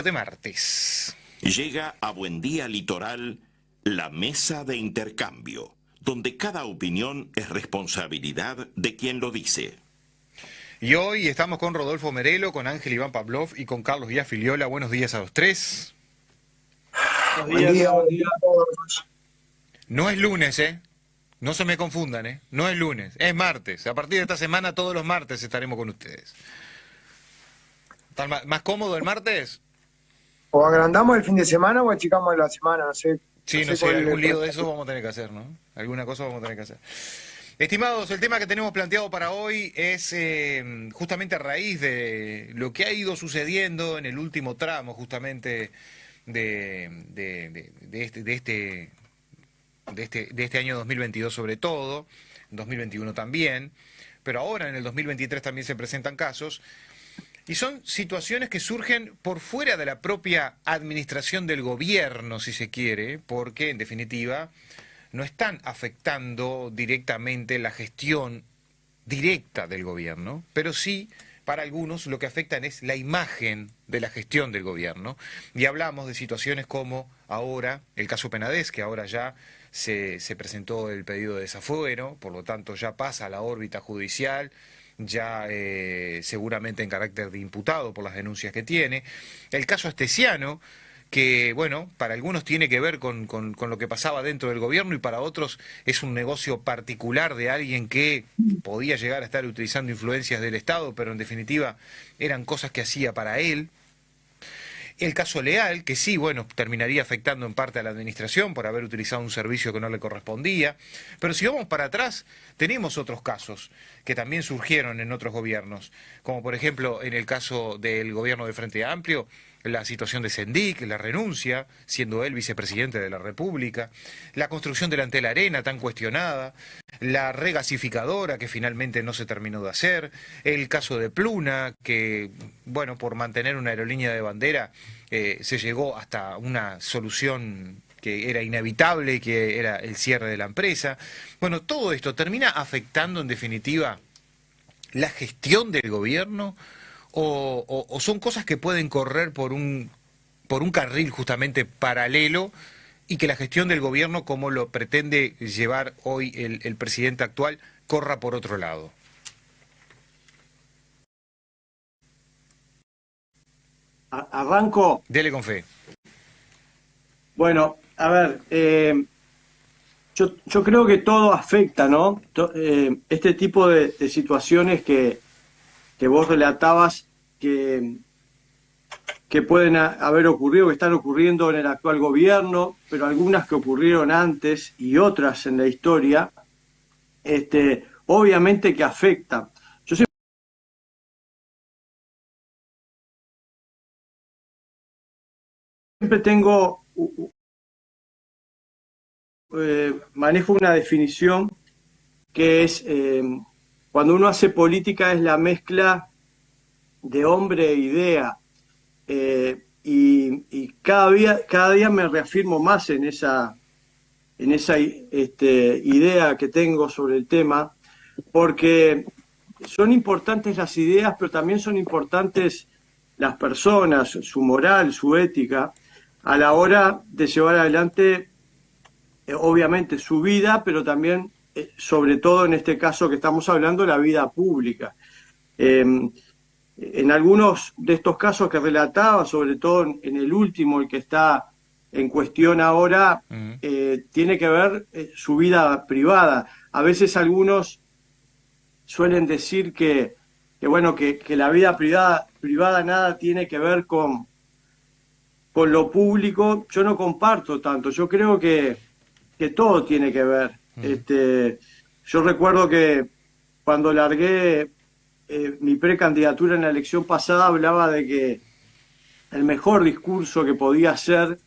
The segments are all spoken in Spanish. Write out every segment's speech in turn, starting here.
de martes. Llega a Buen Día Litoral la mesa de intercambio, donde cada opinión es responsabilidad de quien lo dice. Y hoy estamos con Rodolfo Merelo, con Ángel Iván Pavlov y con Carlos Díaz Filiola. Buenos días a los tres. Buen día. No es lunes, ¿eh? No se me confundan, ¿eh? No es lunes, es martes. A partir de esta semana, todos los martes estaremos con ustedes. ¿Están más cómodo el martes? O agrandamos el fin de semana o achicamos la semana, no sé. Sí, no sé, algún lío de eso vamos a tener que hacer, ¿no? Alguna cosa vamos a tener que hacer. Estimados, el tema que tenemos planteado para hoy es justamente a raíz de lo que ha ido sucediendo en el último tramo justamente de este año 2022 sobre todo, 2021 también, pero ahora en el 2023 también se presentan casos, y son situaciones que surgen por fuera de la propia administración del gobierno, si se quiere, porque en definitiva no están afectando directamente la gestión directa del gobierno, pero sí, para algunos lo que afectan es la imagen de la gestión del gobierno. Y hablamos de situaciones como ahora el caso Penades, que ahora ya se presentó el pedido de desafuero, por lo tanto ya pasa a la órbita judicial, ya seguramente en carácter de imputado por las denuncias que tiene. El caso Astesiano, que, bueno, para algunos tiene que ver con lo que pasaba dentro del gobierno y para otros es un negocio particular de alguien que podía llegar a estar utilizando influencias del Estado, pero en definitiva eran cosas que hacía para él. El caso Leal, que sí, bueno, terminaría afectando en parte a la administración por haber utilizado un servicio que no le correspondía. Pero si vamos para atrás, tenemos otros casos que también surgieron en otros gobiernos, como por ejemplo en el caso del gobierno de Frente Amplio, la situación de Sendik, la renuncia, siendo él vicepresidente de la República, la construcción del Antel Arena tan cuestionada, la regasificadora que finalmente no se terminó de hacer, el caso de Pluna, que, bueno, por mantener una aerolínea de bandera se llegó hasta una solución que era inevitable, que era el cierre de la empresa. Bueno, todo esto termina afectando en definitiva la gestión del gobierno o son cosas que pueden correr por un carril justamente paralelo y que la gestión del gobierno, como lo pretende llevar hoy el presidente actual, corra por otro lado. Arranco. Dele con fe. Bueno, a ver, yo creo que todo afecta, ¿no? Este tipo de situaciones que vos relatabas que pueden haber ocurrido, que están ocurriendo en el actual gobierno, pero algunas que ocurrieron antes y otras en la historia, obviamente que afectan. Yo siempre manejo una definición que es, cuando uno hace política es la mezcla de hombre e idea, y cada día me reafirmo más en esa idea que tengo sobre el tema, porque son importantes las ideas, pero también son importantes las personas, su moral, su ética, a la hora de llevar adelante, obviamente, su vida, pero también, sobre todo en este caso que estamos hablando, la vida pública. En algunos de estos casos que relataba, sobre todo en el último, el que está en cuestión ahora, tiene que ver su vida privada. A veces algunos suelen decir que la vida privada nada tiene que ver con lo público. Yo no comparto tanto. Yo creo que todo tiene que ver. Yo recuerdo que cuando largué mi precandidatura en la elección pasada, hablaba de que el mejor discurso que podía hacer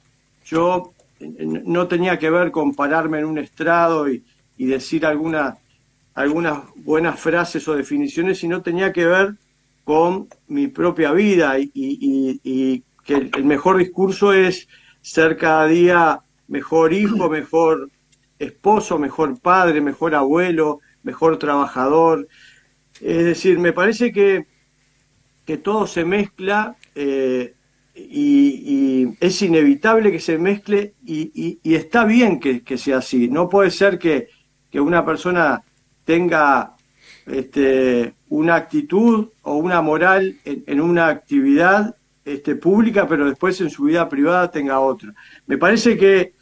yo no tenía que ver con pararme en un estrado y decir algunas buenas frases o definiciones, sino tenía que ver con mi propia vida y que el mejor discurso es ser cada día mejor hijo, mejor esposo, mejor padre, mejor abuelo, mejor trabajador. Es decir, me parece que todo se mezcla, y y es inevitable que se mezcle y está bien que sea así. No puede ser que una persona tenga una actitud o una moral en una actividad pública, pero después en su vida privada tenga otra. Me parece que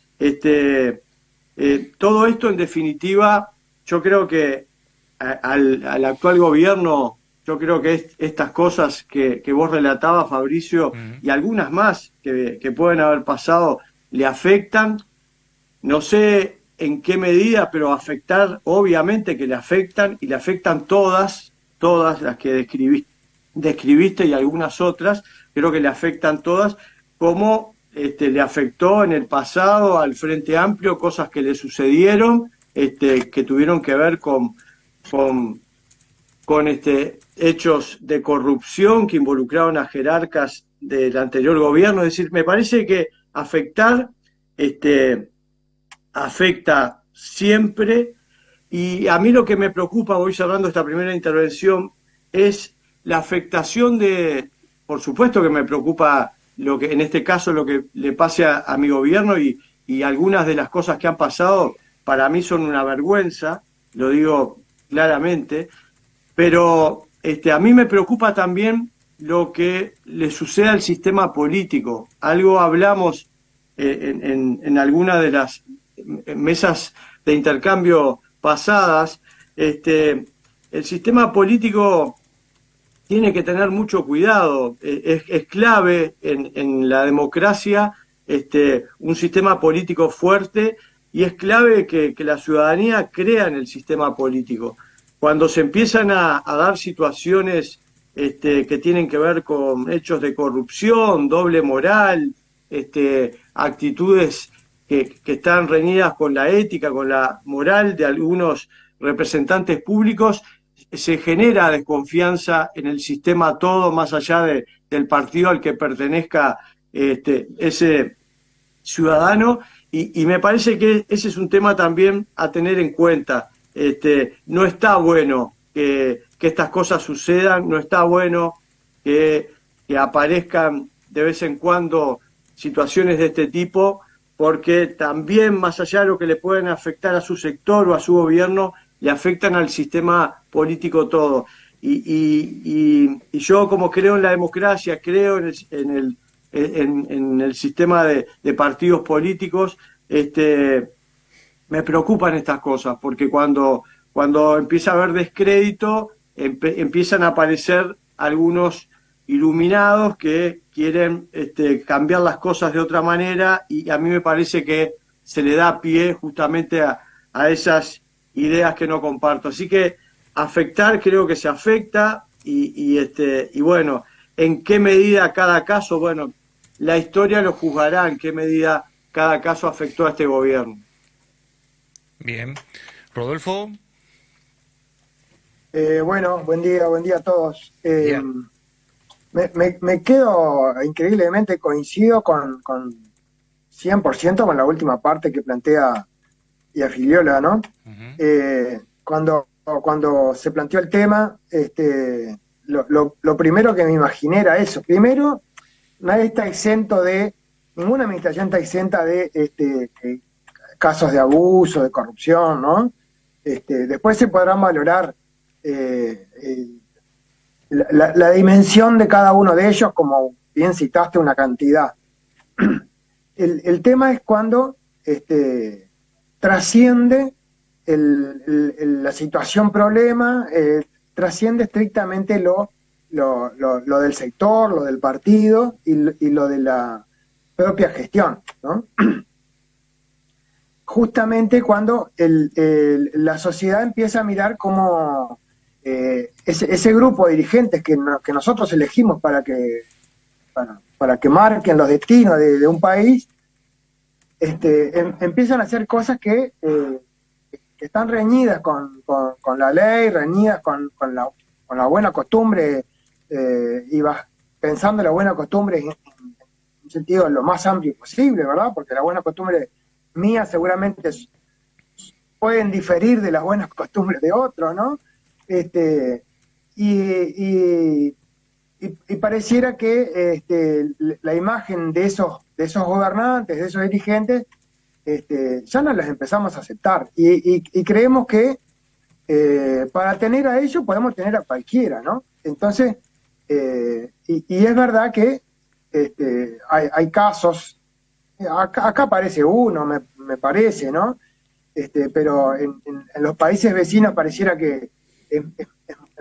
todo esto, en definitiva, yo creo que al actual gobierno, yo creo que estas cosas que vos relatabas, Fabricio, y algunas más que pueden haber pasado, le afectan. No sé en qué medida, pero afectar, obviamente que le afectan, y le afectan todas las que describiste y algunas otras, creo que le afectan todas, como le afectó en el pasado al Frente Amplio, cosas que le sucedieron, que tuvieron que ver con hechos de corrupción que involucraron a jerarcas del anterior gobierno. Es decir, me parece que afectar afecta siempre, y a mí lo que me preocupa, voy cerrando esta primera intervención, es la afectación por supuesto que me preocupa lo que en este caso lo que le pase a mi gobierno, y algunas de las cosas que han pasado para mí son una vergüenza, lo digo claramente, pero a mí me preocupa también lo que le sucede al sistema político. Algo hablamos en alguna de las mesas de intercambio pasadas. El sistema político tiene que tener mucho cuidado. Es clave en la democracia un sistema político fuerte, y es clave que la ciudadanía crea en el sistema político. Cuando se empiezan a dar situaciones que tienen que ver con hechos de corrupción, doble moral, actitudes que están reñidas con la ética, con la moral de algunos representantes públicos, se genera desconfianza en el sistema todo, más allá del partido al que pertenezca ese ciudadano, y me parece que ese es un tema también a tener en cuenta. No está bueno que estas cosas sucedan, no está bueno que aparezcan de vez en cuando situaciones de este tipo, porque también, más allá de lo que le pueden afectar a su sector o a su gobierno, le afectan al sistema político todo. Y yo, como creo en la democracia, creo en el sistema de partidos políticos, me preocupan estas cosas, porque cuando empieza a haber descrédito, empiezan a aparecer algunos iluminados que quieren cambiar las cosas de otra manera, y a mí me parece que se le da pie justamente a esas ideas que no comparto. Así que afectar, creo que se afecta, y bueno, en qué medida cada caso, bueno, la historia lo juzgará en qué medida cada caso afectó a este gobierno. Bien. Rodolfo. Bueno, buen día a todos. Bien. Me quedo increíblemente, coincido con 100% con la última parte que plantea Filiola, ¿no? Cuando se planteó el tema, lo primero que me imaginé era eso. Primero, nadie está exento ninguna administración está exenta de casos de abuso, de corrupción, ¿no? Después se podrán valorar la dimensión de cada uno de ellos, como bien citaste, una cantidad. El tema es cuando trasciende la situación problema, trasciende estrictamente lo del sector, lo del partido y lo de la propia gestión, ¿no? Justamente cuando la sociedad empieza a mirar cómo ese grupo de dirigentes que nosotros elegimos para que marquen los destinos de un país, empiezan a hacer cosas que están reñidas con la ley, reñidas con la buena costumbre, y pensando en la buena costumbre en un sentido lo más amplio posible, ¿verdad? Porque la buena costumbre mía seguramente pueden diferir de las buenas costumbres de otros, ¿no? Y y pareciera que la imagen de esos gobernantes, de esos dirigentes, ya no las empezamos a aceptar. Y creemos que para tener a ellos podemos tener a cualquiera, ¿no? Entonces, y es verdad que hay casos, acá aparece uno, me parece, ¿no? Pero en los países vecinos pareciera que es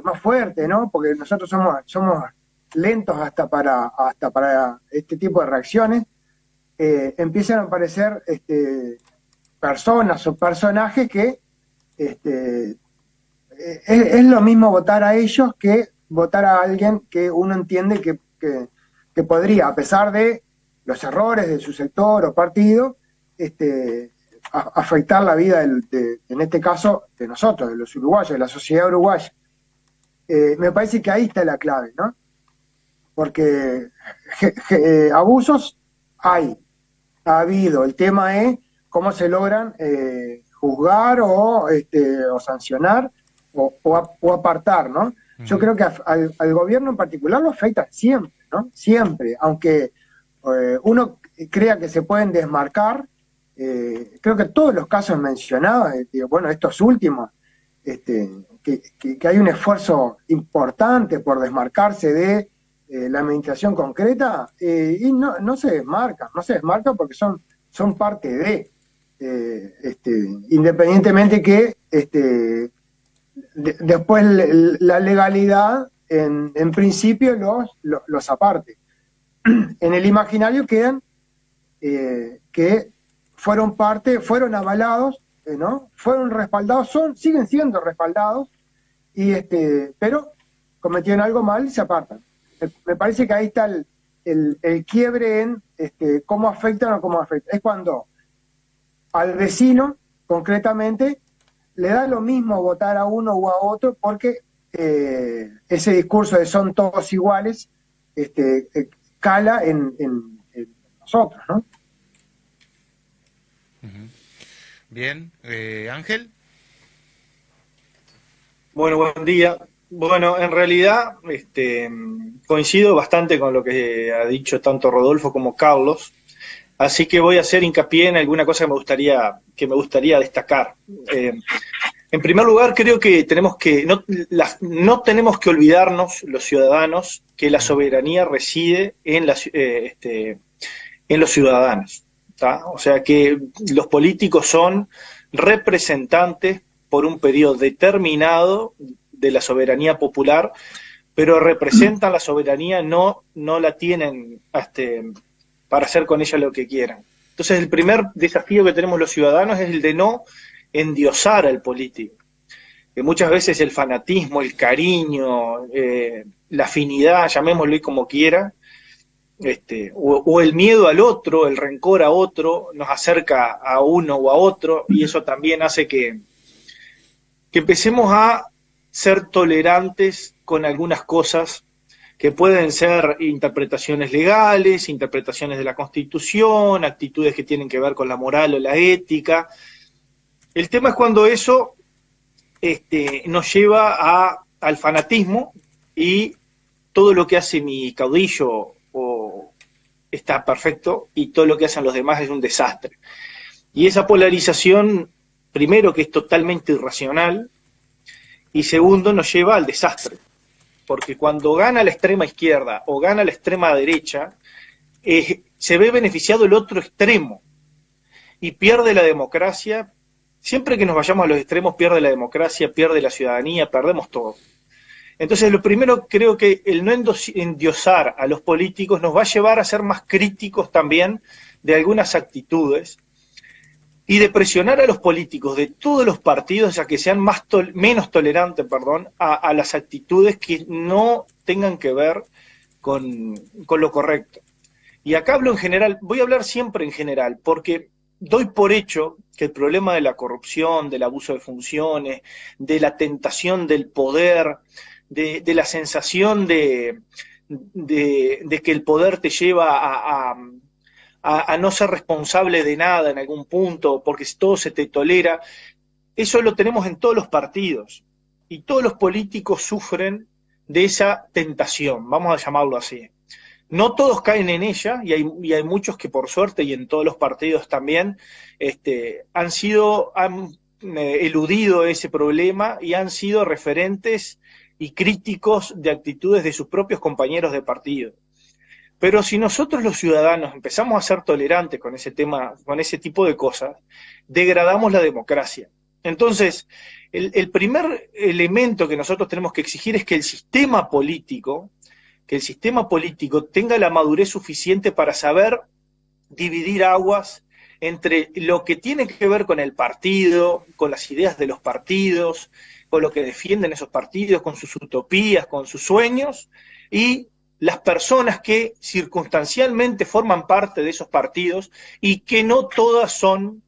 más fuerte, ¿no? Porque nosotros somos lentos hasta para este tipo de reacciones. Empiezan a aparecer personas o personajes que es lo mismo votar a ellos que votar a alguien que uno entiende que podría, a pesar de los errores de su sector o partido, afectar la vida en este caso de nosotros, de los uruguayos, de la sociedad uruguaya. Me parece que ahí está la clave, ¿no? Porque abusos ha habido. El tema es cómo se logran juzgar o sancionar o apartar, ¿no? Yo creo que al gobierno en particular lo afecta siempre, ¿no? Siempre, aunque uno crea que se pueden desmarcar, creo que todos los casos mencionados, bueno, estos últimos, que hay un esfuerzo importante por desmarcarse de la administración concreta, y no se desmarcan porque son parte de, independientemente que después la legalidad en principio los aparte. En el imaginario quedan que fueron avalados, ¿no? Fueron respaldados, siguen siendo respaldados, pero cometieron algo mal y se apartan. Me parece que ahí está el quiebre en cómo afectan o cómo afectan. Es cuando al vecino, concretamente, le da lo mismo votar a uno u a otro, porque ese discurso de son todos iguales cala en nosotros, ¿no? Bien, Ángel. Bueno, buen día. Bueno, en realidad coincido bastante con lo que ha dicho tanto Rodolfo como Carlos, así que voy a hacer hincapié en alguna cosa que me gustaría destacar. En primer lugar, creo que no tenemos que olvidarnos, los ciudadanos, que la soberanía reside en los ciudadanos, ¿tá? O sea que los políticos son representantes por un periodo determinado de la soberanía popular, pero representan la soberanía, no la tienen para hacer con ella lo que quieran. Entonces el primer desafío que tenemos los ciudadanos es el de no endiosar al político. Que muchas veces el fanatismo, el cariño, la afinidad, llamémoslo como quiera, o el miedo al otro, el rencor a otro, nos acerca a uno o a otro, y eso también hace que empecemos a ser tolerantes con algunas cosas que pueden ser interpretaciones legales, interpretaciones de la Constitución, actitudes que tienen que ver con la moral o la ética. El tema es cuando eso nos lleva al fanatismo y todo lo que hace mi caudillo está perfecto y todo lo que hacen los demás es un desastre. Y esa polarización, primero, que es totalmente irracional, y segundo, nos lleva al desastre. Porque cuando gana la extrema izquierda o gana la extrema derecha, se ve beneficiado el otro extremo y pierde la democracia. Siempre que nos vayamos a los extremos, pierde la democracia, pierde la ciudadanía, perdemos todo. Entonces, lo primero, creo que el no endiosar a los políticos nos va a llevar a ser más críticos también de algunas actitudes y de presionar a los políticos de todos los partidos a que sean menos tolerantes, a las actitudes que no tengan que ver con lo correcto. Y acá hablo en general, voy a hablar siempre en general, porque doy por hecho que el problema de la corrupción, del abuso de funciones, de la tentación del poder, de la sensación de que el poder te lleva a no ser responsable de nada en algún punto, porque todo se te tolera, eso lo tenemos en todos los partidos. Y todos los políticos sufren de esa tentación, vamos a llamarlo así. No todos caen en ella, y hay muchos que por suerte, y en todos los partidos también, han eludido ese problema y han sido referentes y críticos de actitudes de sus propios compañeros de partido. Pero si nosotros los ciudadanos empezamos a ser tolerantes con ese tema, con ese tipo de cosas, degradamos la democracia. Entonces, el primer elemento que nosotros tenemos que exigir es que el sistema político tenga la madurez suficiente para saber dividir aguas entre lo que tiene que ver con el partido, con las ideas de los partidos, con lo que defienden esos partidos, con sus utopías, con sus sueños, y las personas que circunstancialmente forman parte de esos partidos y que no todas son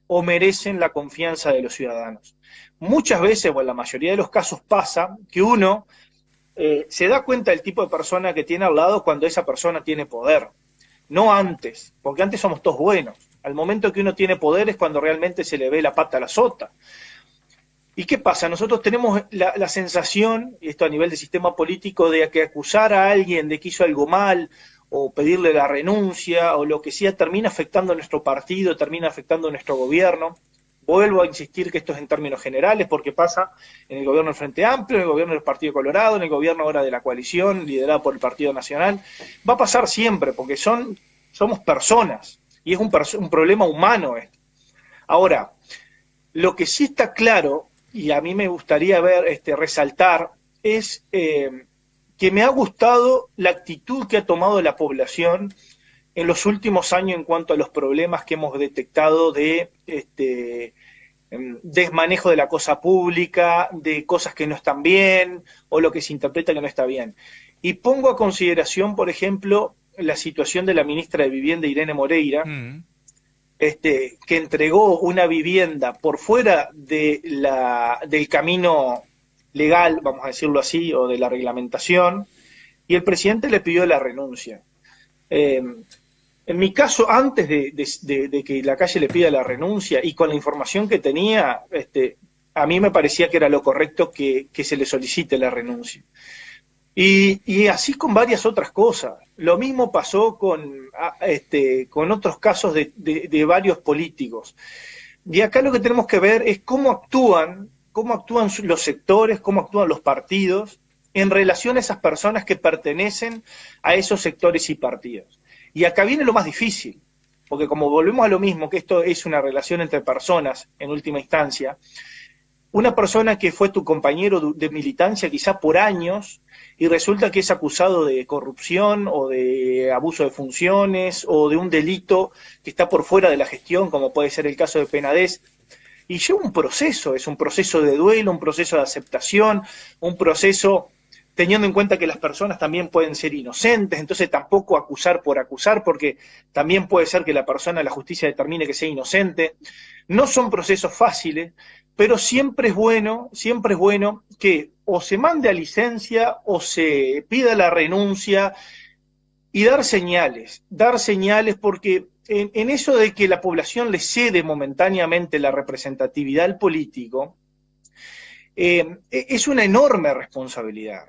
o merecen la confianza de los ciudadanos. Muchas veces, o en la mayoría de los casos, pasa que uno se da cuenta del tipo de persona que tiene al lado cuando esa persona tiene poder, no antes, porque antes somos todos buenos. Al momento que uno tiene poder es cuando realmente se le ve la pata a la sota. ¿Y qué pasa? Nosotros tenemos la sensación, y esto a nivel de sistema político, de que acusar a alguien de que hizo algo mal, o pedirle la renuncia, o lo que sea, termina afectando a nuestro partido, termina afectando a nuestro gobierno. Vuelvo a insistir que esto es en términos generales, porque pasa en el gobierno del Frente Amplio, en el gobierno del Partido Colorado, en el gobierno ahora de la coalición, liderada por el Partido Nacional. Va a pasar siempre, porque somos personas, y es un problema humano esto. Ahora, lo que sí está claro, y a mí me gustaría resaltar, es que me ha gustado la actitud que ha tomado la población en los últimos años en cuanto a los problemas que hemos detectado de desmanejo de la cosa pública, de cosas que no están bien, o lo que se interpreta que no está bien. Y pongo a consideración, por ejemplo, la situación de la ministra de Vivienda, Irene Moreira, que entregó una vivienda por fuera del camino legal, vamos a decirlo así, o de la reglamentación, y el presidente le pidió la renuncia. En mi caso, antes de que la calle le pida la renuncia, y con la información que tenía, a mí me parecía que era lo correcto que se le solicite la renuncia. Y así con varias otras cosas. Lo mismo pasó con otros casos de varios políticos. Y acá lo que tenemos que ver es cómo actúan los sectores, cómo actúan los partidos en relación a esas personas que pertenecen a esos sectores y partidos. Y acá viene lo más difícil, porque como volvemos a lo mismo, que esto es una relación entre personas en última instancia, una persona que fue tu compañero de militancia quizá por años y resulta que es acusado de corrupción o de abuso de funciones o de un delito que está por fuera de la gestión, como puede ser el caso de Penades, y lleva un proceso, es un proceso de duelo, un proceso de aceptación, un proceso teniendo en cuenta que las personas también pueden ser inocentes, entonces tampoco acusar por acusar, porque también puede ser que la persona, la justicia determine que sea inocente. No son procesos fáciles, pero siempre es bueno que o se mande a licencia o se pida la renuncia y dar señales porque en eso de que la población le cede momentáneamente la representatividad al político, es una enorme responsabilidad,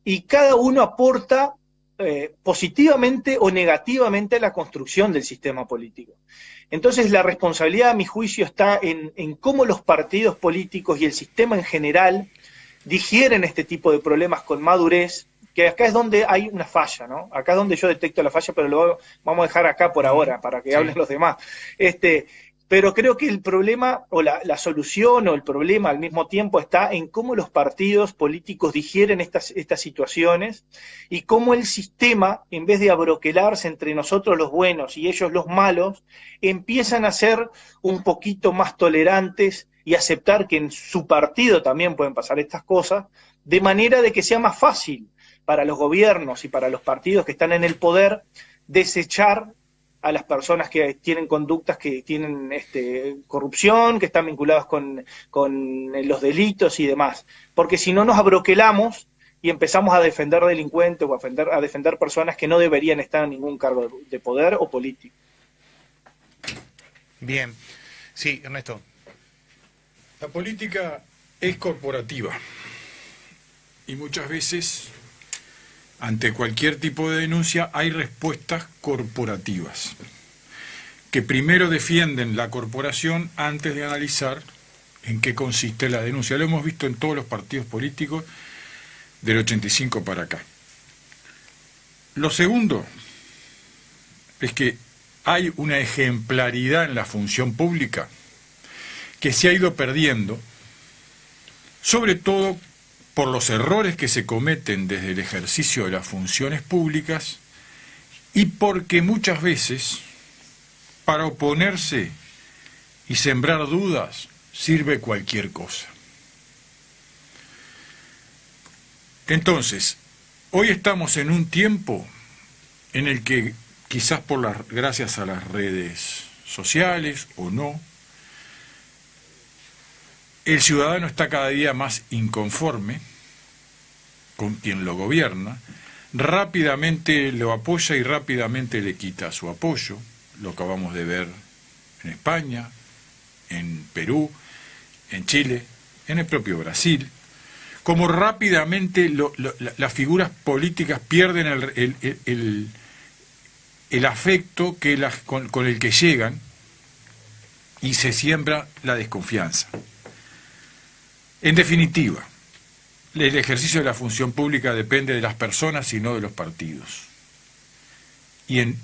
y cada uno aporta positivamente o negativamente a la construcción del sistema político. Entonces la responsabilidad, a mi juicio, está en cómo los partidos políticos y el sistema en general digieren este tipo de problemas con madurez, que acá es donde hay una falla, ¿no? Acá es donde yo detecto la falla, pero lo vamos a dejar acá por ahora, para que hablen los demás. Pero creo que el problema, o la solución, o el problema al mismo tiempo está en cómo los partidos políticos digieren estas situaciones y cómo el sistema, en vez de abroquelarse entre nosotros los buenos y ellos los malos, empiezan a ser un poquito más tolerantes y aceptar que en su partido también pueden pasar estas cosas, de manera de que sea más fácil para los gobiernos y para los partidos que están en el poder desechar a las personas que tienen conductas que tienen corrupción, que están vinculadas con los delitos y demás. Porque si no nos abroquelamos y empezamos a defender delincuentes o a defender personas que no deberían estar en ningún cargo de poder o político. Bien. Sí, Ernesto. La política es corporativa. y muchas veces, ante cualquier tipo de denuncia, hay respuestas corporativas, que primero defienden la corporación antes de analizar en qué consiste la denuncia. Lo hemos visto en todos los partidos políticos del 85 para acá. Lo segundo es que hay una ejemplaridad en la función pública que se ha ido perdiendo, sobre todo por los errores que se cometen desde el ejercicio de las funciones públicas y porque muchas veces, para oponerse y sembrar dudas, sirve cualquier cosa. Entonces, hoy estamos en un tiempo en el que, quizás gracias a las redes sociales o no, el ciudadano está cada día más inconforme con quien lo gobierna, rápidamente lo apoya y rápidamente le quita su apoyo. Lo acabamos de ver en España, en Perú, en Chile, en el propio Brasil, como rápidamente las figuras políticas pierden el afecto con el que llegan y se siembra la desconfianza. En definitiva, el ejercicio de la función pública depende de las personas y no de los partidos. Y en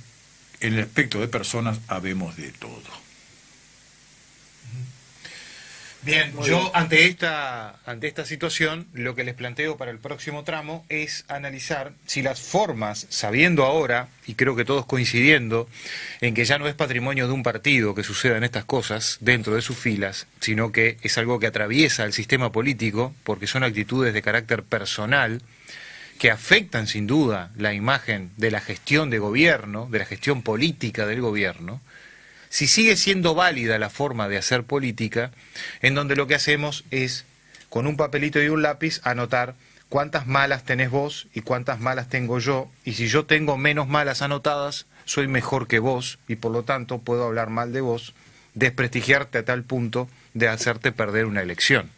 el aspecto de personas habemos de todo. Bien, yo ante esta situación lo que les planteo para el próximo tramo es analizar si las formas, sabiendo ahora, y creo que todos coincidiendo, en que ya no es patrimonio de un partido que sucedan estas cosas dentro de sus filas, sino que es algo que atraviesa el sistema político, porque son actitudes de carácter personal, que afectan sin duda la imagen de la gestión de gobierno, de la gestión política del gobierno, si sigue siendo válida la forma de hacer política, en donde lo que hacemos es, con un papelito y un lápiz, anotar cuántas malas tenés vos y cuántas malas tengo yo, y si yo tengo menos malas anotadas, soy mejor que vos, y por lo tanto puedo hablar mal de vos, desprestigiarte a tal punto de hacerte perder una elección.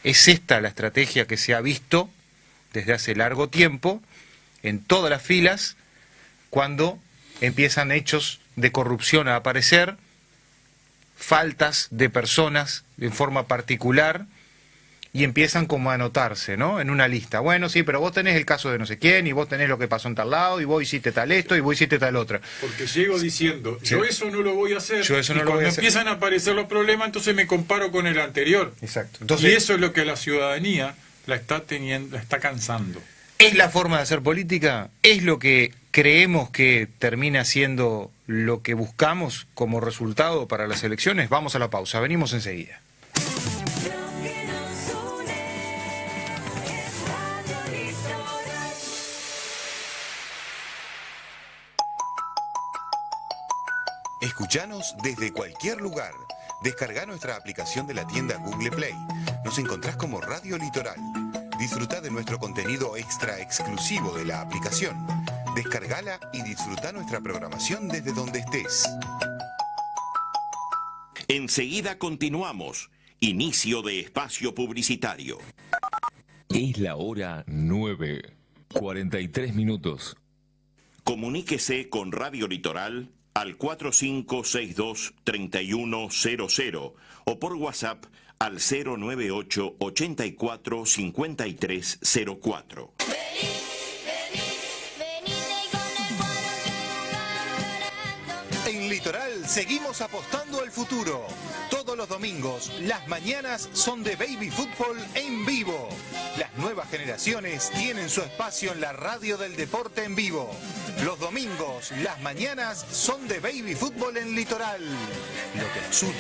Es esta la estrategia que se ha visto desde hace largo tiempo, en todas las filas, cuando empiezan hechos de corrupción a aparecer, faltas de personas en forma particular, y empiezan como a anotarse, ¿no? En una lista. Bueno, sí, pero vos tenés el caso de no sé quién, y vos tenés lo que pasó en tal lado, y vos hiciste tal esto, y vos hiciste tal otra. Porque llego diciendo, yo eso no lo voy a hacer, yo eso no y lo voy cuando a hacer. Empiezan a aparecer los problemas, entonces me comparo con el anterior. Exacto. Entonces, y eso es lo que la ciudadanía la está cansando. ¿Es la forma de hacer política? ¿Es lo que creemos que termina siendo lo que buscamos como resultado para las elecciones? Vamos a la pausa, venimos enseguida. Escuchanos desde cualquier lugar. Descarga nuestra aplicación de la tienda Google Play. Nos encontrás como Radio Litoral. Disfruta de nuestro contenido extra exclusivo de la aplicación. Descargala y disfruta nuestra programación desde donde estés. Enseguida continuamos. Inicio de espacio publicitario. Es la hora 9:43 minutos. Comuníquese con Radio Litoral al 4562-3100 o por WhatsApp al 098 84 53 04. En Litoral seguimos apostando al futuro. Todos los domingos, las mañanas son de baby fútbol en vivo. Las nuevas generaciones tienen su espacio en la radio del deporte en vivo. Los domingos, las mañanas son de baby fútbol en Litoral. Lo que nos une.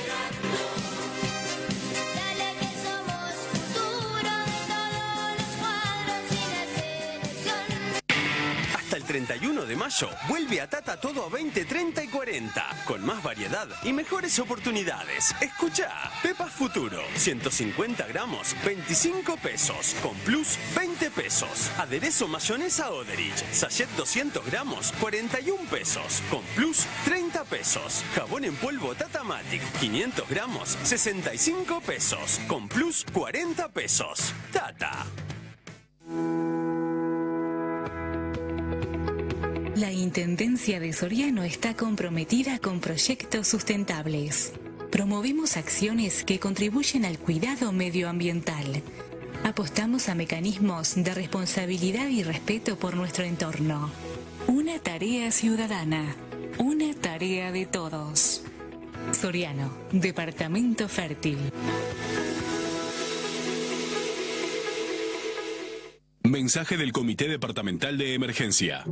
Hasta el 31 de mayo, vuelve a Tata todo a 20, 30 y 40, con más variedad y mejores oportunidades. Escucha, Pepas Futuro, 150 gramos, 25 pesos, con plus 20 pesos. Aderezo mayonesa Oderich, sachet 200 gramos, 41 pesos, con plus 30 pesos. Jabón en polvo Tatamatic, 500 gramos, 65 pesos, con plus 40 pesos. Tata. La Intendencia de Soriano está comprometida con proyectos sustentables. Promovemos acciones que contribuyen al cuidado medioambiental. Apostamos a mecanismos de responsabilidad y respeto por nuestro entorno. Una tarea ciudadana, una tarea de todos. Soriano, Departamento Fértil. Mensaje del Comité Departamental de Emergencia.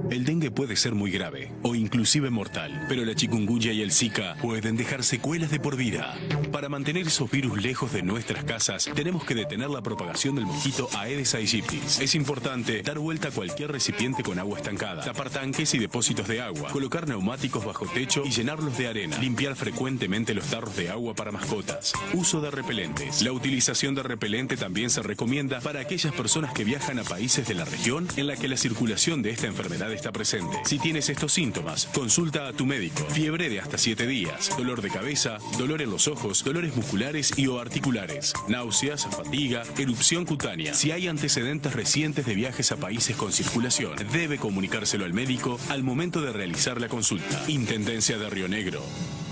El dengue puede ser muy grave o inclusive mortal, pero la chikungunya y el Zika pueden dejar secuelas de por vida. Para mantener esos virus lejos de nuestras casas, tenemos que detener la propagación del mosquito Aedes aegypti. Es importante dar vuelta a cualquier recipiente con agua estancada, tapar tanques y depósitos de agua, colocar neumáticos bajo techo y llenarlos de arena, limpiar frecuentemente los tarros de agua para mascotas. Uso de repelentes. La utilización de repelente también se recomienda para aquellas personas que viajan a países de la región en la que la circulación de esta enfermedad está presente. Si tienes estos síntomas, consulta a tu médico. Fiebre de hasta 7 días, dolor de cabeza, dolor en los ojos, dolores musculares y o articulares, náuseas, fatiga, erupción cutánea. Si hay antecedentes recientes de viajes a países con circulación, debe comunicárselo al médico al momento de realizar la consulta. Intendencia de Río Negro.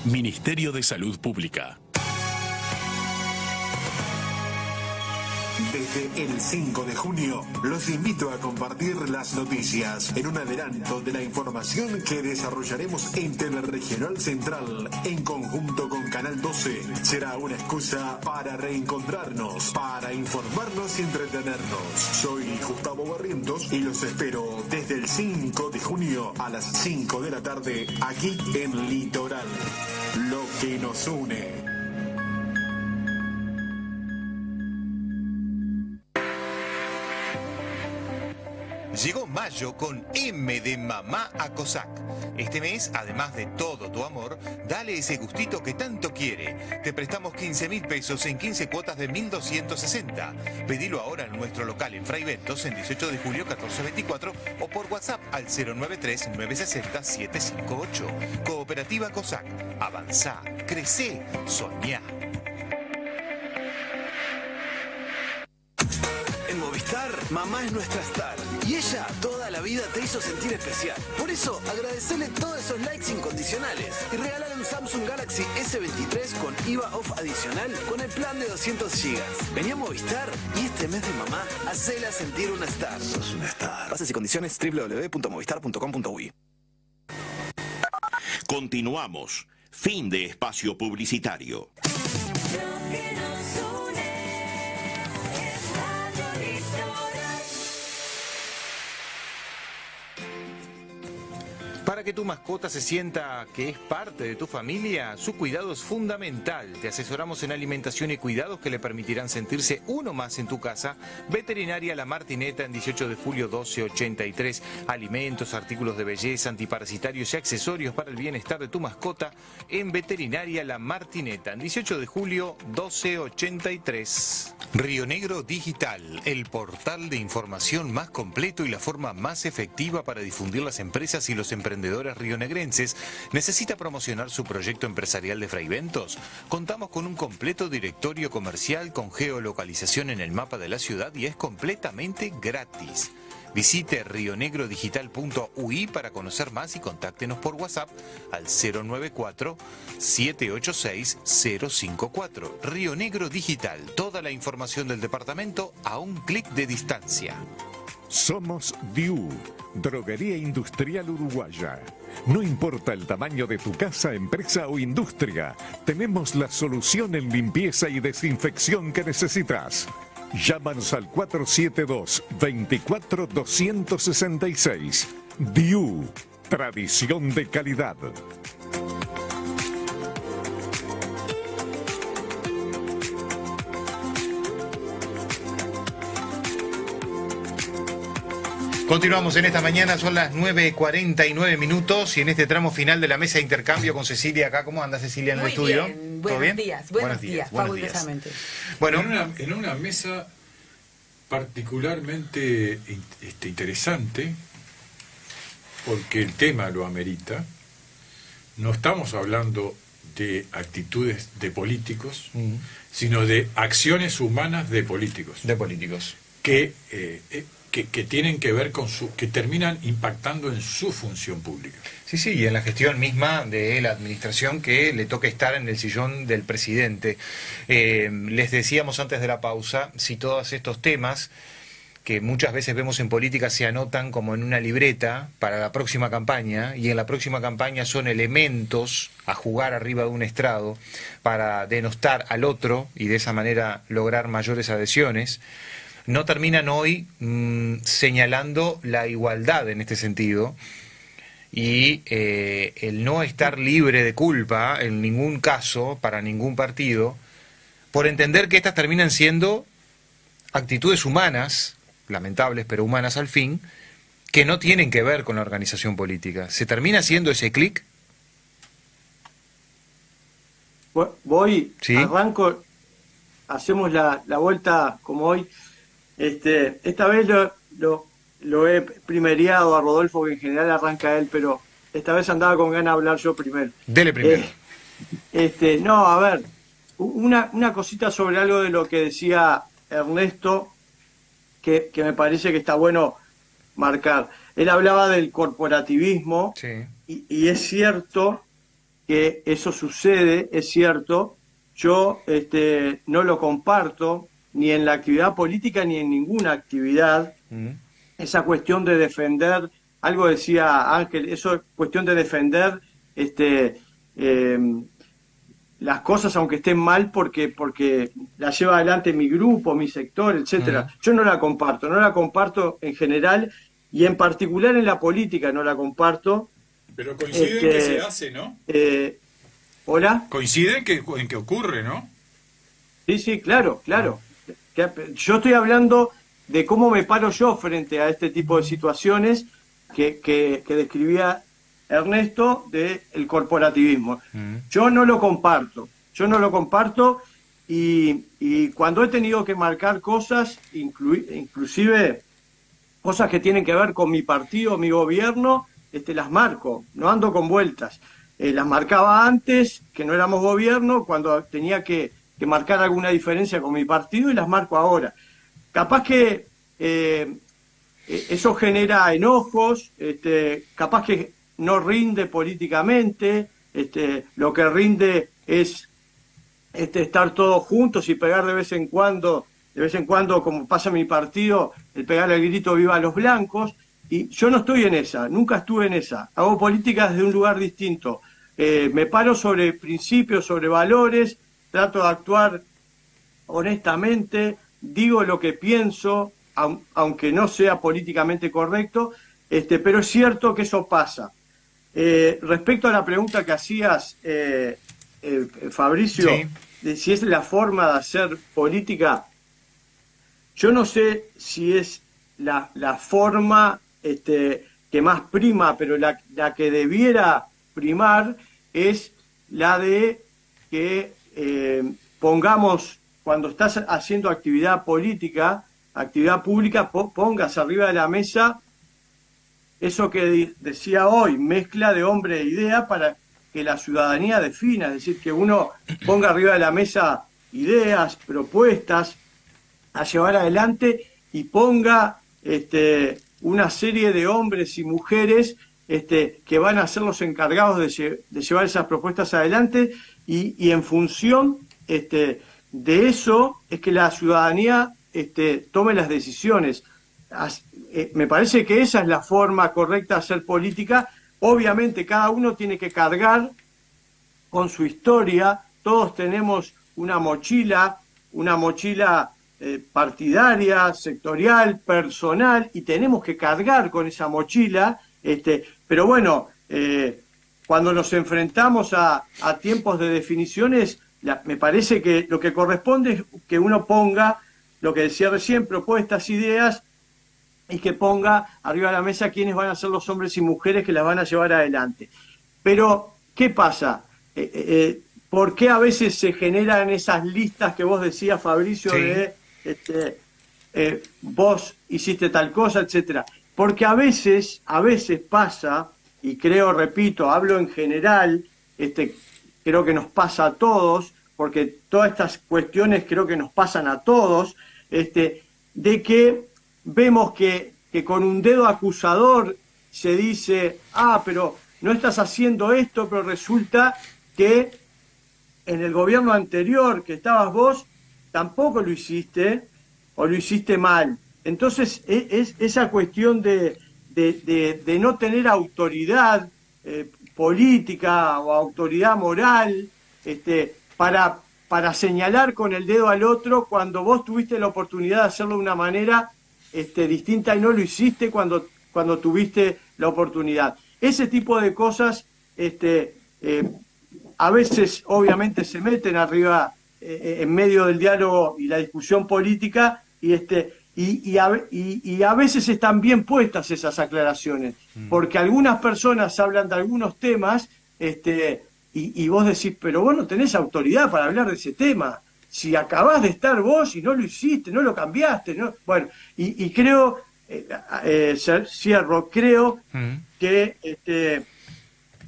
Ministerio de Salud Pública. Desde el 5 de junio los invito a compartir las noticias en un adelanto de la información que desarrollaremos en Teleregional Central en conjunto con Canal 12. Será una excusa para reencontrarnos, para informarnos y entretenernos. Soy Gustavo Barrientos y los espero desde el 5 de junio a las 5 de la tarde aquí en Litoral. Lo que nos une. Llegó mayo con M de mamá a COSAC. Este mes, además de todo tu amor, dale ese gustito que tanto quiere. Te prestamos 15.000 pesos en 15 cuotas de 1.260. Pedilo ahora en nuestro local en Fray Bentos en 18 de julio 1424 o por WhatsApp al 093-960-758. Cooperativa COSAC. Avanzá, crecé, soñá. En Movistar, mamá es nuestra star. Y ella toda la vida te hizo sentir especial. Por eso, agradecele todos esos likes incondicionales. Y regalale un Samsung Galaxy S23 con IVA off adicional con el plan de 200 GB. Vení a Movistar y este mes de mamá, hacela sentir una star. Sos una star. Bases y condiciones www.movistar.com.uy. Continuamos. Fin de espacio publicitario. Para que tu mascota se sienta que es parte de tu familia, su cuidado es fundamental. Te asesoramos en alimentación y cuidados que le permitirán sentirse uno más en tu casa. Veterinaria La Martineta en 18 de julio 1283. Alimentos, artículos de belleza, antiparasitarios y accesorios para el bienestar de tu mascota en Veterinaria La Martineta en 18 de julio 1283. Río Negro Digital, el portal de información más completo y la forma más efectiva para difundir las empresas y los emprendedores rionegrenses. ¿Necesita promocionar su proyecto empresarial de Fray Bentos? Contamos con un completo directorio comercial con geolocalización en el mapa de la ciudad y es completamente gratis. Visite rionegro-digital.ui para conocer más y contáctenos por WhatsApp al 094-786-054. Río Negro Digital, toda la información del departamento a un clic de distancia. Somos DIU, Droguería Industrial Uruguaya. No importa el tamaño de tu casa, empresa o industria, tenemos la solución en limpieza y desinfección que necesitas. Llámanos al 472-24266. DIU, tradición de calidad. Continuamos en esta mañana, son las 9:49 minutos y en este tramo final de la mesa de intercambio con Cecilia acá. ¿Cómo anda Cecilia en el estudio? Bien. ¿Todo Buenos bien? días, fabulosamente. Bueno, en una mesa particularmente interesante, porque el tema lo amerita. No estamos hablando de actitudes de políticos, que tienen que ver con que terminan impactando en su función pública. Sí, sí, y en la gestión misma de la administración que le toca estar en el sillón del presidente. Les decíamos antes de la pausa, si todos estos temas que muchas veces vemos en política se anotan como en una libreta para la próxima campaña, y en la próxima campaña son elementos a jugar arriba de un estrado para denostar al otro y de esa manera lograr mayores adhesiones, no terminan hoy señalando la igualdad en este sentido y el no estar libre de culpa en ningún caso para ningún partido, por entender que estas terminan siendo actitudes humanas, lamentables pero humanas al fin, que no tienen que ver con la organización política. ¿Se termina haciendo ese clic? ¿Sí? Arranco, hacemos la vuelta como hoy. Esta vez lo he primereado a Rodolfo, que en general arranca él, pero esta vez andaba con ganas de hablar yo primero. Dele primero. No, a ver, una cosita sobre algo de lo que decía Ernesto, que me parece que está bueno marcar. Él hablaba del corporativismo, sí. y es cierto que eso sucede, es cierto. Yo no lo comparto ni en la actividad política ni en ninguna actividad. Esa cuestión de defender, algo decía Ángel, eso es cuestión de defender las cosas aunque estén mal porque la lleva adelante mi grupo, mi sector, etcétera. Yo no la comparto en general, y en particular en la política no la comparto. Pero coinciden que se hace, ¿no? ¿Hola? Coinciden en que ocurre, ¿no? Sí, claro. Yo estoy hablando de cómo me paro yo frente a este tipo de situaciones que describía Ernesto del corporativismo. Yo no lo comparto, y cuando he tenido que marcar cosas, inclusive cosas que tienen que ver con mi partido, mi gobierno, las marco, no ando con vueltas. Las marcaba antes, que no éramos gobierno, cuando tenía que marcar alguna diferencia con mi partido, y las marco ahora. Capaz que eso genera enojos, capaz que no rinde políticamente, lo que rinde es estar todos juntos y pegar de vez en cuando, como pasa en mi partido, el pegarle el grito "viva los blancos", y yo no estoy en esa, nunca estuve en esa. Hago política desde un lugar distinto. Me paro sobre principios, sobre valores, trato de actuar honestamente, digo lo que pienso, aunque no sea políticamente correcto, pero es cierto que eso pasa. Respecto a la pregunta que hacías, Fabricio, sí, de si es la forma de hacer política, yo no sé si es la forma que más prima, pero la que debiera primar es la de que pongamos, cuando estás haciendo actividad política, actividad pública, pongas arriba de la mesa eso que decía hoy, mezcla de hombre e idea, para que la ciudadanía defina, es decir, que uno ponga arriba de la mesa ideas, propuestas a llevar adelante, y ponga una serie de hombres y mujeres que van a ser los encargados de llevar esas propuestas adelante, y en función de eso es que la ciudadanía tome las decisiones. Me parece que esa es la forma correcta de hacer política. Obviamente cada uno tiene que cargar con su historia, todos tenemos una mochila partidaria, sectorial, personal, y tenemos que cargar con esa mochila, pero bueno, cuando nos enfrentamos a tiempos de definiciones, me parece que lo que corresponde es que uno ponga, lo que decía recién, propuestas, ideas, y que ponga arriba de la mesa quiénes van a ser los hombres y mujeres que las van a llevar adelante. Pero, ¿qué pasa? ¿Por qué a veces se generan esas listas que vos decías, Fabricio, sí, de vos hiciste tal cosa, etcétera? Porque a veces pasa, y repito, hablo en general, creo que nos pasa a todos, porque todas estas cuestiones creo que nos pasan a todos, de que vemos que con un dedo acusador se dice, pero no estás haciendo esto, pero resulta que en el gobierno anterior que estabas vos, tampoco lo hiciste, o lo hiciste mal. Entonces, es esa cuestión de no tener autoridad política o autoridad moral para señalar con el dedo al otro cuando vos tuviste la oportunidad de hacerlo de una manera distinta y no lo hiciste cuando tuviste la oportunidad. Ese tipo de cosas a veces obviamente se meten arriba en medio del diálogo y la discusión política y a veces están bien puestas esas aclaraciones, porque algunas personas hablan de algunos temas y vos decís, pero vos no tenés autoridad para hablar de ese tema, si acabás de estar vos y no lo hiciste, no lo cambiaste, ¿no? Bueno, y creo, cierro, creo que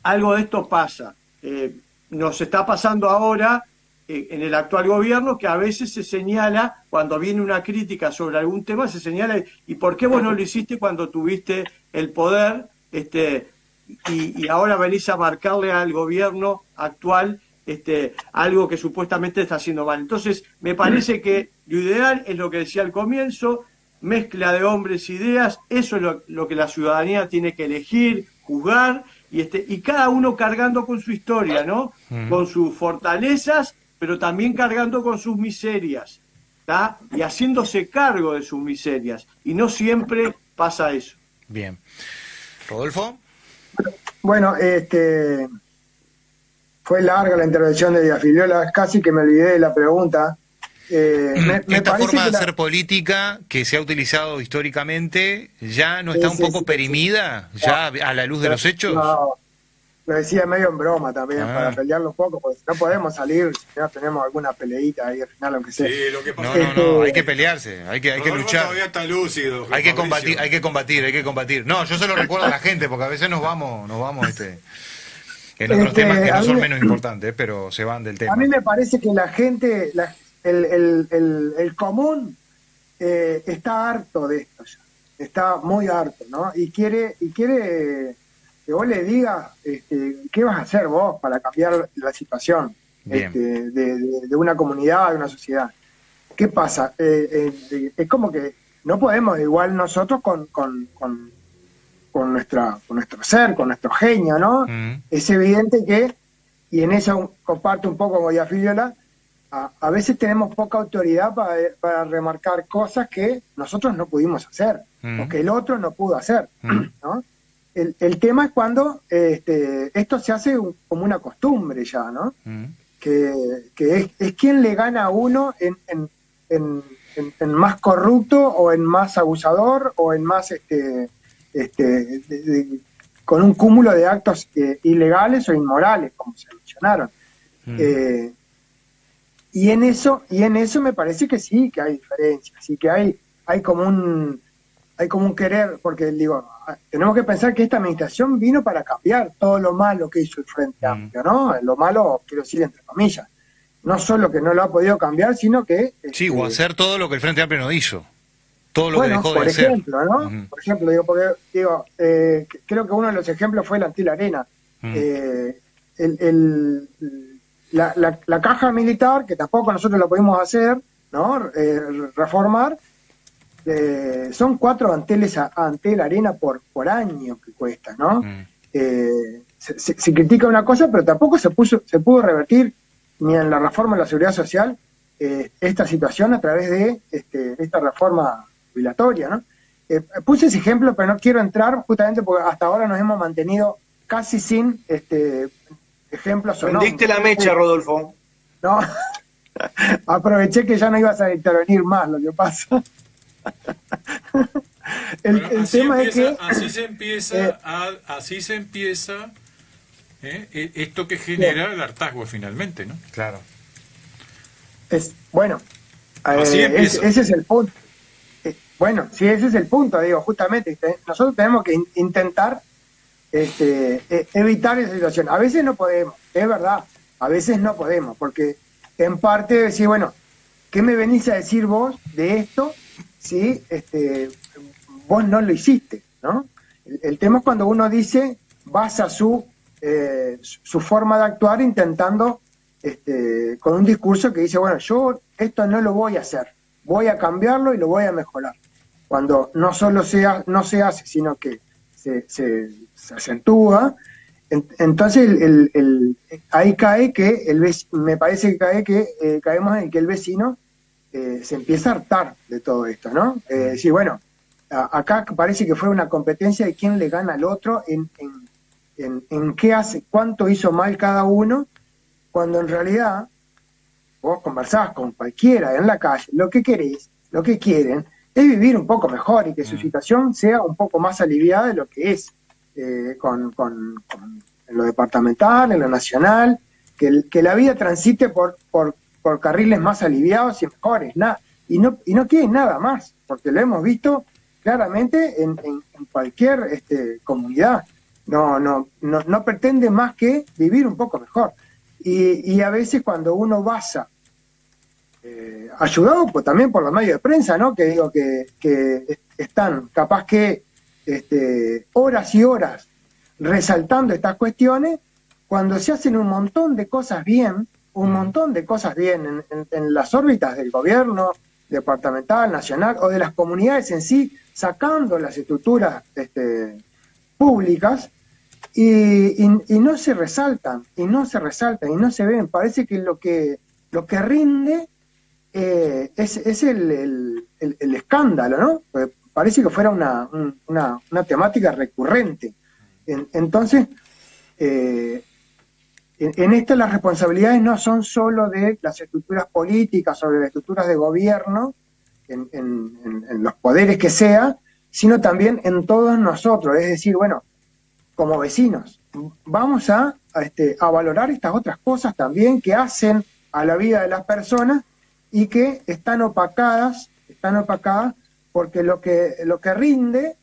algo de esto pasa. Nos está pasando ahora en el actual gobierno, que a veces se señala, cuando viene una crítica sobre algún tema, se señala, ¿y por qué vos no lo hiciste cuando tuviste el poder? Y ahora venís a marcarle al gobierno actual algo que supuestamente está haciendo mal. Entonces, me parece que lo ideal es lo que decía al comienzo, mezcla de hombres e ideas, eso es lo que la ciudadanía tiene que elegir, juzgar, y cada uno cargando con su historia, ¿no? Con sus fortalezas, pero también cargando con sus miserias, ¿tá? Y haciéndose cargo de sus miserias. Y no siempre pasa eso. Bien. ¿Rodolfo? Bueno, fue larga la intervención de Díaz Filiola, casi que me olvidé de la pregunta. Esta forma de hacer política que se ha utilizado históricamente ya no está un poco perimida, ya a la luz de los hechos. No, lo decía medio en broma también, para pelearlo un poco, porque no podemos salir si no tenemos alguna peleita ahí al final, aunque sea. Sí, lo que pasa no, hay que pelearse, hay que luchar. Todavía está lúcido. Hay que combatir. No, yo se lo recuerdo a la gente, porque a veces nos vamos en otros temas que no son menos importantes, pero se van del tema. A mí me parece que la gente, el común está harto de esto ya, está muy harto, ¿no? Y quiere que vos le digas qué vas a hacer vos para cambiar la situación de una comunidad, de una sociedad. ¿Qué pasa? Es como que no podemos igual nosotros con nuestro ser, con nuestro genio, ¿no? Es evidente que, y en eso comparto un poco con Díaz Filiola, a veces tenemos poca autoridad para remarcar cosas que nosotros no pudimos hacer, o que el otro no pudo hacer, ¿no? El tema es cuando esto se hace como una costumbre ya, ¿no? Que es quien le gana a uno en más corrupto, o en más abusador, o en más con un cúmulo de actos ilegales o inmorales, como se mencionaron. Y en eso me parece que sí, que hay diferencias, sí que hay como un querer, porque digo, tenemos que pensar que esta administración vino para cambiar todo lo malo que hizo el Frente Amplio, ¿no? Lo malo, quiero decir, entre comillas. No solo que no lo ha podido cambiar, sino que... Sí, o hacer todo lo que el Frente Amplio no hizo. Todo lo que dejó de hacer. Por ejemplo, ¿no? Por ejemplo, creo que uno de los ejemplos fue el Antil Arena. La caja militar, que tampoco nosotros lo pudimos hacer, ¿no? Reformar, son 4 anteles a Antel Arena por año que cuesta, ¿no? Se critica una cosa, pero tampoco se pudo revertir ni en la reforma de la seguridad social esta situación a través de esta reforma jubilatoria, ¿no? Puse ese ejemplo, pero no quiero entrar justamente porque hasta ahora nos hemos mantenido casi sin ejemplos o no. Prendiste la mecha, Rodolfo. No, aproveché que ya no ibas a intervenir más, lo que pasa. el tema es que así se empieza esto que genera el hartazgo finalmente, ¿no? Claro. Bueno, ese es el punto. Bueno, sí, ese es el punto, digo, justamente. Nosotros tenemos que intentar evitar esa situación. A veces no podemos, es verdad, a veces no podemos, porque en parte decir, bueno, ¿qué me venís a decir vos de esto si vos no lo hiciste, ¿no? El tema es cuando uno dice, basa su forma de actuar intentando, con un discurso que dice, bueno, yo esto no lo voy a hacer, voy a cambiarlo y lo voy a mejorar. Cuando no solo no se hace, sino que se acentúa, entonces ahí cae que me parece que cae que caemos en que el vecino se empieza a hartar de todo esto, ¿no? Decir, bueno, acá parece que fue una competencia de quién le gana al otro en qué hace, cuánto hizo mal cada uno, cuando en realidad vos conversás con cualquiera en la calle, lo que querés, lo que quieren, es vivir un poco mejor y que su situación sea un poco más aliviada de lo que es en lo departamental, en lo nacional, que la vida transite por carriles más aliviados y mejores, y no quieren nada más, porque lo hemos visto claramente en cualquier comunidad. No pretende más que vivir un poco mejor. Y a veces cuando uno basa, ayudado también por los medios de prensa, ¿no? Que digo que están capaz que horas y horas resaltando estas cuestiones, cuando se hacen un montón de cosas bien en las órbitas del gobierno departamental, nacional o de las comunidades en sí, sacando las estructuras públicas, y no se resaltan, y no se ven. Parece que lo que rinde es el escándalo, ¿no? Porque parece que fuera una temática recurrente. Entonces, en esto las responsabilidades no son solo de las estructuras políticas o de las estructuras de gobierno, en los poderes que sea, sino también en todos nosotros. Es decir, bueno, como vecinos, vamos a valorar estas otras cosas también que hacen a la vida de las personas y que están opacadas porque lo que rinde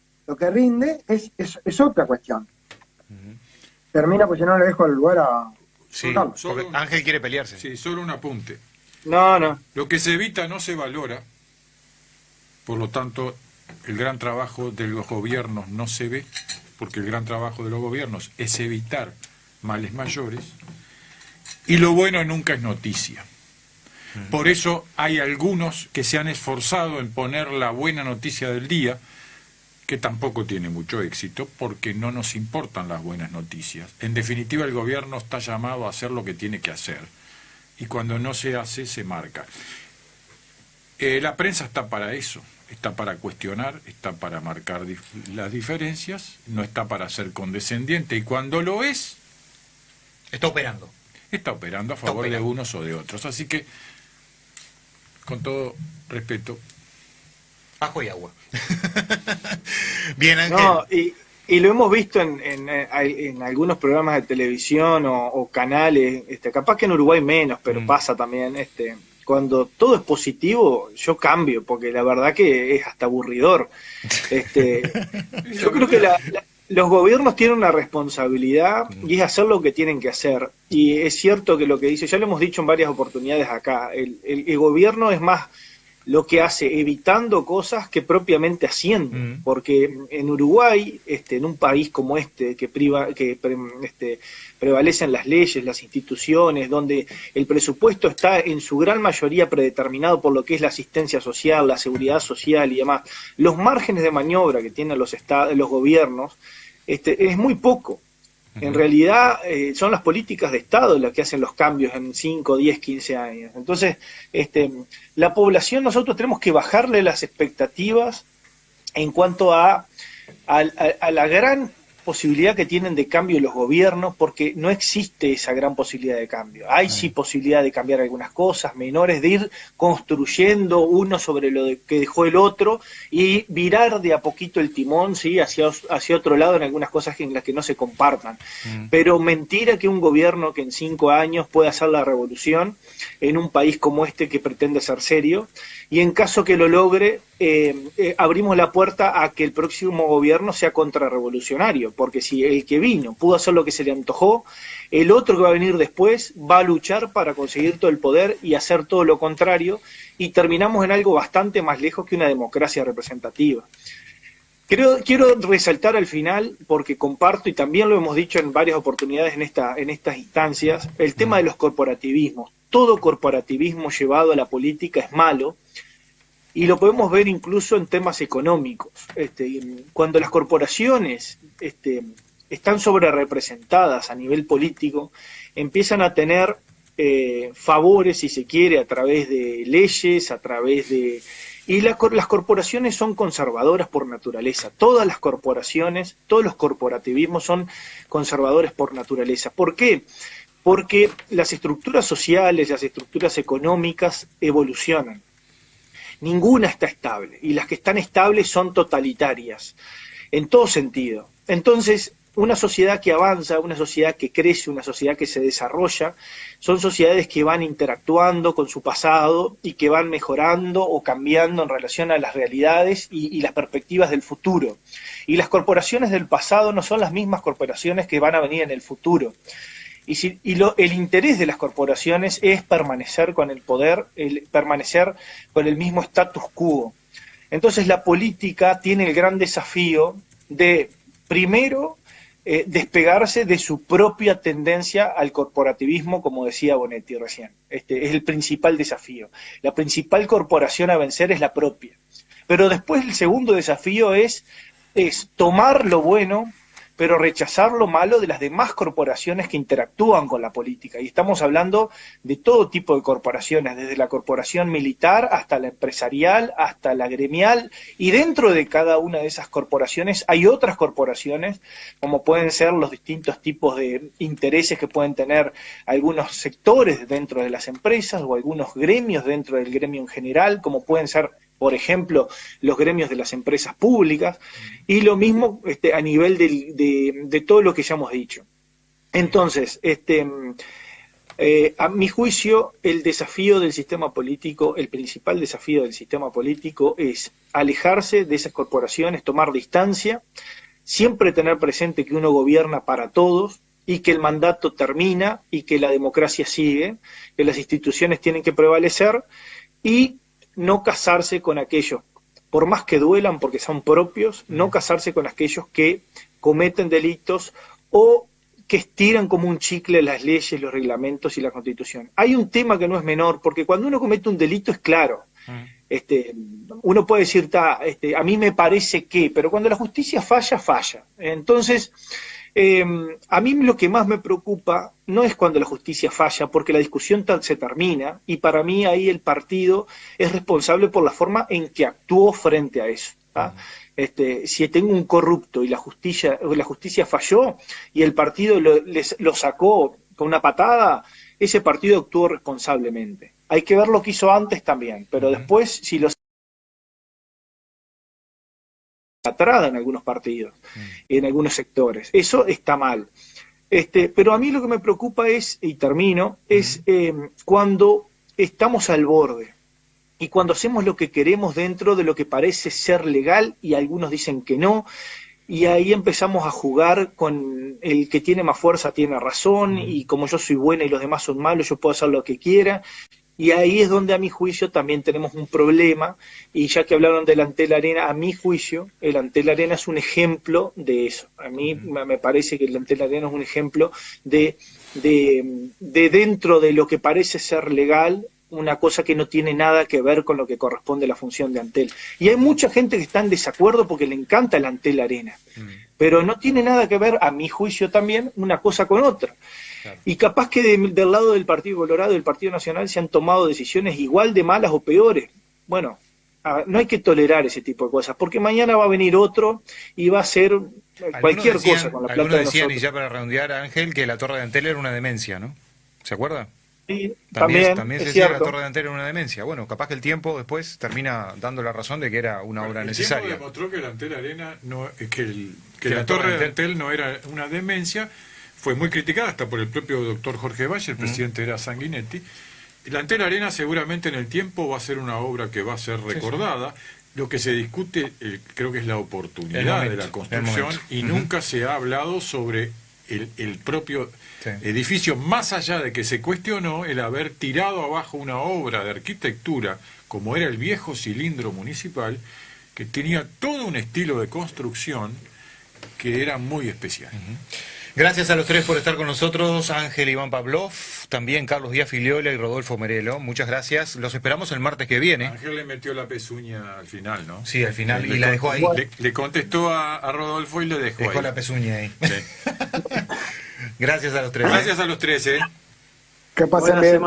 es otra cuestión. Termina, pues si no le dejo el lugar a... Sí, porque Ángel quiere pelearse. Sí, solo un apunte. No. Lo que se evita no se valora, por lo tanto, el gran trabajo de los gobiernos no se ve, porque el gran trabajo de los gobiernos es evitar males mayores, y lo bueno nunca es noticia. Por eso hay algunos que se han esforzado en poner la buena noticia del día, que tampoco tiene mucho éxito, porque no nos importan las buenas noticias. En definitiva, el gobierno está llamado a hacer lo que tiene que hacer, y cuando no se hace, se marca. La prensa está para eso, está para cuestionar, está para marcar las diferencias, no está para ser condescendiente, y cuando lo es, está operando a favor de unos o de otros. Así que, con todo respeto, ajo y agua. Bien, Ángel. No, y lo hemos visto en algunos programas de televisión o canales, capaz que en Uruguay menos, pero pasa también, cuando todo es positivo, yo cambio, porque la verdad que es hasta aburridor. Yo creo que los gobiernos tienen una responsabilidad y es hacer lo que tienen que hacer. Y es cierto que lo que dice, ya lo hemos dicho en varias oportunidades acá, el gobierno es más lo que hace evitando cosas que propiamente haciendo, porque en Uruguay, en un país como que prevalecen las leyes, las instituciones, donde el presupuesto está en su gran mayoría predeterminado por lo que es la asistencia social, la seguridad social y demás, los márgenes de maniobra que tienen los gobiernos es muy poco. En realidad son las políticas de Estado las que hacen los cambios en 5, 10, 15 años. Entonces, la población, nosotros tenemos que bajarle las expectativas en cuanto a la gran posibilidad que tienen de cambio los gobiernos, porque no existe esa gran posibilidad de cambio. Hay sí posibilidad de cambiar algunas cosas menores, de ir construyendo uno sobre lo que dejó el otro y virar de a poquito el timón, ¿sí?, hacia otro lado en algunas cosas en las que no se compartan. Pero mentira que un gobierno que en 5 años pueda hacer la revolución en un país como este que pretende ser serio, y en caso que lo logre, abrimos la puerta a que el próximo gobierno sea contrarrevolucionario, porque si el que vino pudo hacer lo que se le antojó, el otro que va a venir después va a luchar para conseguir todo el poder y hacer todo lo contrario, y terminamos en algo bastante más lejos que una democracia representativa. Quiero resaltar al final, porque comparto, y también lo hemos dicho en varias oportunidades en estas instancias, el tema de los corporativismos. Todo corporativismo llevado a la política es malo, y lo podemos ver incluso en temas económicos. Cuando las corporaciones están sobre-representadas a nivel político, empiezan a tener favores, si se quiere, a través de leyes, a través de... Y las corporaciones son conservadoras por naturaleza. Todas las corporaciones, todos los corporativismos son conservadores por naturaleza. ¿Por qué? Porque las estructuras sociales, las estructuras económicas evolucionan. Ninguna está estable, y las que están estables son totalitarias, en todo sentido. Entonces, una sociedad que avanza, una sociedad que crece, una sociedad que se desarrolla, son sociedades que van interactuando con su pasado y que van mejorando o cambiando en relación a las realidades y las perspectivas del futuro. Y las corporaciones del pasado no son las mismas corporaciones que van a venir en el futuro. El interés de las corporaciones es permanecer con el poder, permanecer con el mismo status quo. Entonces la política tiene el gran desafío de, primero, despegarse de su propia tendencia al corporativismo, como decía Bonetti recién. Este es el principal desafío. La principal corporación a vencer es la propia. Pero después el segundo desafío es tomar lo bueno, pero rechazar lo malo de las demás corporaciones que interactúan con la política. Y estamos hablando de todo tipo de corporaciones, desde la corporación militar hasta la empresarial, hasta la gremial, y dentro de cada una de esas corporaciones hay otras corporaciones, como pueden ser los distintos tipos de intereses que pueden tener algunos sectores dentro de las empresas o algunos gremios dentro del gremio en general, como pueden ser, por ejemplo, los gremios de las empresas públicas, y lo mismo a nivel de todo lo que ya hemos dicho. Entonces, a mi juicio, el desafío del sistema político, el principal desafío del sistema político es alejarse de esas corporaciones, tomar distancia, siempre tener presente que uno gobierna para todos y que el mandato termina y que la democracia sigue, que las instituciones tienen que prevalecer, y no casarse con aquellos, por más que duelan porque son propios, no casarse con aquellos que cometen delitos o que estiran como un chicle las leyes, los reglamentos y la Constitución. Hay un tema que no es menor, porque cuando uno comete un delito es claro. Uno puede decir, a mí me parece que, pero cuando la justicia falla, falla. Entonces, a mí lo que más me preocupa no es cuando la justicia falla, porque la discusión se termina, y para mí ahí el partido es responsable por la forma en que actuó frente a eso. Si tengo un corrupto y la justicia falló y el partido lo sacó con una patada, ese partido actuó responsablemente. Hay que ver lo que hizo antes también, pero después, si lo atrás en algunos partidos, en algunos sectores, eso está mal. Pero a mí lo que me preocupa es, y termino, es cuando estamos al borde y cuando hacemos lo que queremos dentro de lo que parece ser legal y algunos dicen que no, y ahí empezamos a jugar con el que tiene más fuerza tiene razón, y como yo soy buena y los demás son malos, yo puedo hacer lo que quiera. Y ahí es donde a mi juicio también tenemos un problema, y ya que hablaron del Antel Arena, a mi juicio el Antel Arena es un ejemplo de eso. A mí me parece que el Antel Arena es un ejemplo de dentro de lo que parece ser legal, una cosa que no tiene nada que ver con lo que corresponde a la función de Antel. Y hay mucha gente que está en desacuerdo porque le encanta el Antel Arena, pero no tiene nada que ver, a mi juicio también, una cosa con otra. Claro. Y capaz que del lado del Partido Colorado y del Partido Nacional se han tomado decisiones igual de malas o peores. Bueno, no hay que tolerar ese tipo de cosas, porque mañana va a venir otro y va a hacer cualquier cosa con la plata de nosotros. Algunos decían, y ya para redondear, Ángel, que la Torre de Antel era una demencia, ¿no? ¿Se acuerda? Sí, también se decía que la cierto. Torre de Antel era una demencia. Bueno, capaz que el tiempo después termina dando la razón de que era una obra necesaria. El tiempo demostró que el Antel Arena que la Torre de Antel no era una demencia. Fue muy criticada hasta por el propio doctor Jorge Valle, el presidente era Sanguinetti. La Antel Arena seguramente en el tiempo va a ser una obra que va a ser recordada, lo que se discute creo que es la oportunidad de la construcción y nunca se ha hablado sobre el propio edificio, más allá de que se cuestionó el haber tirado abajo una obra de arquitectura como era el viejo cilindro municipal, que tenía todo un estilo de construcción que era muy especial. Gracias a los tres por estar con nosotros, Ángel Iván Pavlov, también Carlos Díaz Filiola y Rodolfo Merelo. Muchas gracias. Los esperamos el martes que viene. Ángel le metió la pezuña al final, ¿no? Sí, al final, y la dejó ahí. Le contestó a Rodolfo y le dejó ahí. La pezuña ahí. Sí. Gracias a los tres. Gracias a los tres, Que pasen bien.